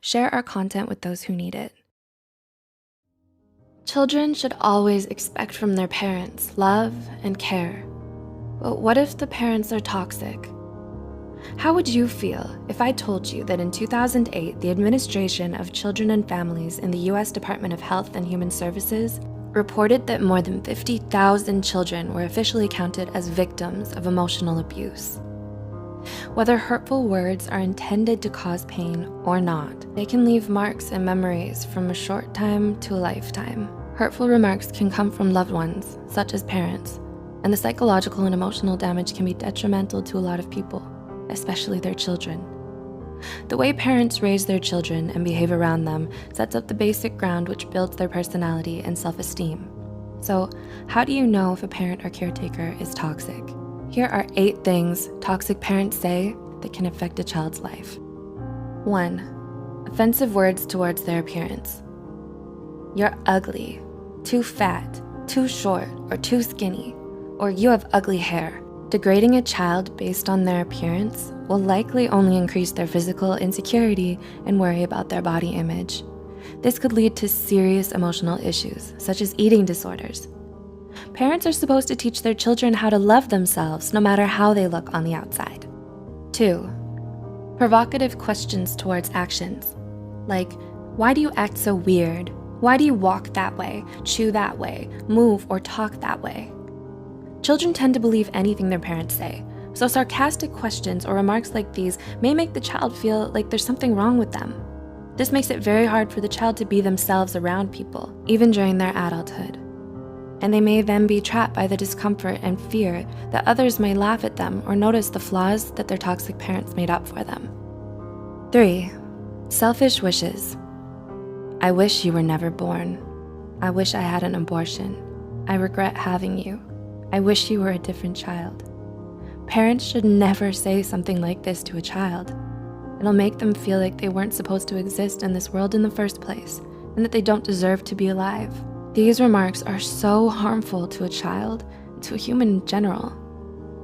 Share our content with those who need it. Children should always expect from their parents love and care. But what if the parents are toxic? How would you feel if I told you that in 2008, the Administration of Children and Families in the US Department of Health and Human Services reported that more than 50,000 children were officially counted as victims of emotional abuse? Whether hurtful words are intended to cause pain or not, they can leave marks and memories from a short time to a lifetime. Hurtful remarks can come from loved ones, such as parents, and the psychological and emotional damage can be detrimental to a lot of people, especially their children. The way parents raise their children and behave around them sets up the basic ground which builds their personality and self-esteem. So, how do you know if a parent or caretaker is toxic? Here are 8 things toxic parents say that can affect a child's life. 1. Offensive words towards their appearance. You're ugly, too fat, too short, or too skinny, or you have ugly hair. Degrading a child based on their appearance will likely only increase their physical insecurity and worry about their body image. This could lead to serious emotional issues, such as eating disorders. Parents are supposed to teach their children how to love themselves no matter how they look on the outside. 2. Provocative questions towards actions, like, why do you act so weird? Why do you walk that way, chew that way, move or talk that way? Children tend to believe anything their parents say, so sarcastic questions or remarks like these may make the child feel like there's something wrong with them. This makes it very hard for the child to be themselves around people, even during their adulthood. And they may then be trapped by the discomfort and fear that others may laugh at them or notice the flaws that their toxic parents made up for them. 3. Selfish wishes. I wish you were never born. I wish I had an abortion. I regret having you. I wish you were a different child. Parents should never say something like this to a child. It'll make them feel like they weren't supposed to exist in this world in the first place and that they don't deserve to be alive. These remarks are so harmful to a child and to a human in general.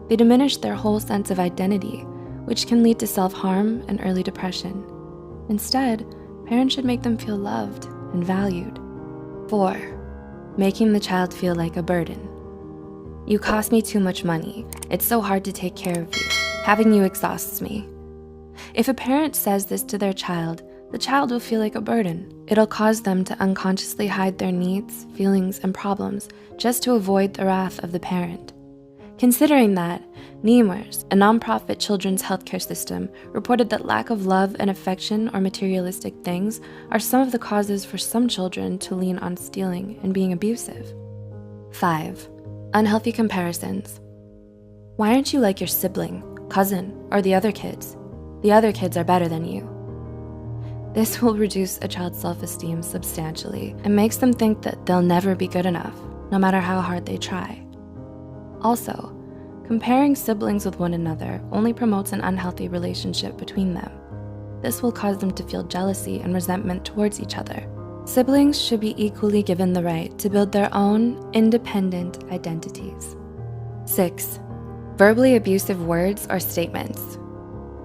They diminish their whole sense of identity, which can lead to self-harm and early depression. Instead, parents should make them feel loved and valued. 4. Making the child feel like a burden. You cost me too much money. It's so hard to take care of you. Having you exhausts me. If a parent says this to their child, the child will feel like a burden. It'll cause them to unconsciously hide their needs, feelings, and problems just to avoid the wrath of the parent. Considering that, Nemours, a nonprofit children's healthcare system, reported that lack of love and affection or materialistic things are some of the causes for some children to lean on stealing and being abusive. 5. Unhealthy comparisons. Why aren't you like your sibling, cousin, or the other kids? The other kids are better than you. This will reduce a child's self-esteem substantially and makes them think that they'll never be good enough, no matter how hard they try. Also, comparing siblings with one another only promotes an unhealthy relationship between them. This will cause them to feel jealousy and resentment towards each other. Siblings should be equally given the right to build their own independent identities. 6. Verbally abusive words or statements.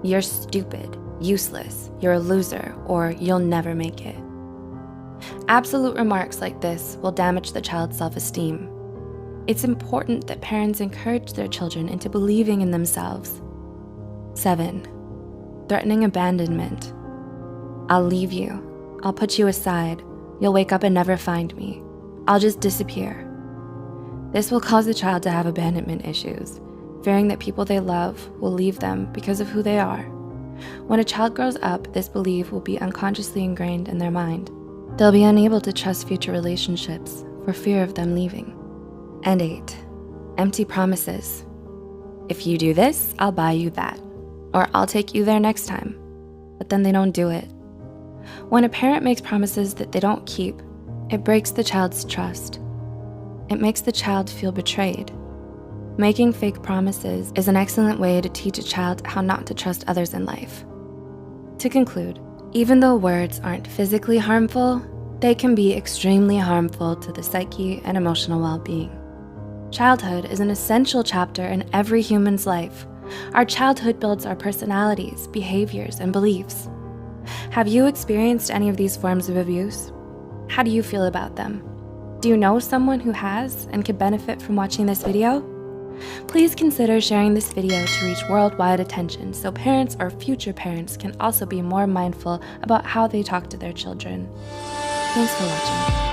You're stupid, useless, you're a loser, or you'll never make it. Absolute remarks like this will damage the child's self-esteem. It's important that parents encourage their children into believing in themselves. 7. Threatening abandonment. I'll leave you. I'll put you aside. You'll wake up and never find me. I'll just disappear. This will cause the child to have abandonment issues, fearing that people they love will leave them because of who they are. When a child grows up, this belief will be unconsciously ingrained in their mind. They'll be unable to trust future relationships for fear of them leaving. And 8. Empty promises. If you do this, I'll buy you that, or I'll take you there next time, but then they don't do it. When a parent makes promises that they don't keep, it breaks the child's trust. It makes the child feel betrayed. Making fake promises is an excellent way to teach a child how not to trust others in life. To conclude, even though words aren't physically harmful, they can be extremely harmful to the psyche and emotional well-being. Childhood is an essential chapter in every human's life. Our childhood builds our personalities, behaviors, and beliefs. Have you experienced any of these forms of abuse? How do you feel about them? Do you know someone who has and could benefit from watching this video? Please consider sharing this video to reach worldwide attention so parents or future parents can also be more mindful about how they talk to their children. Thanks for watching.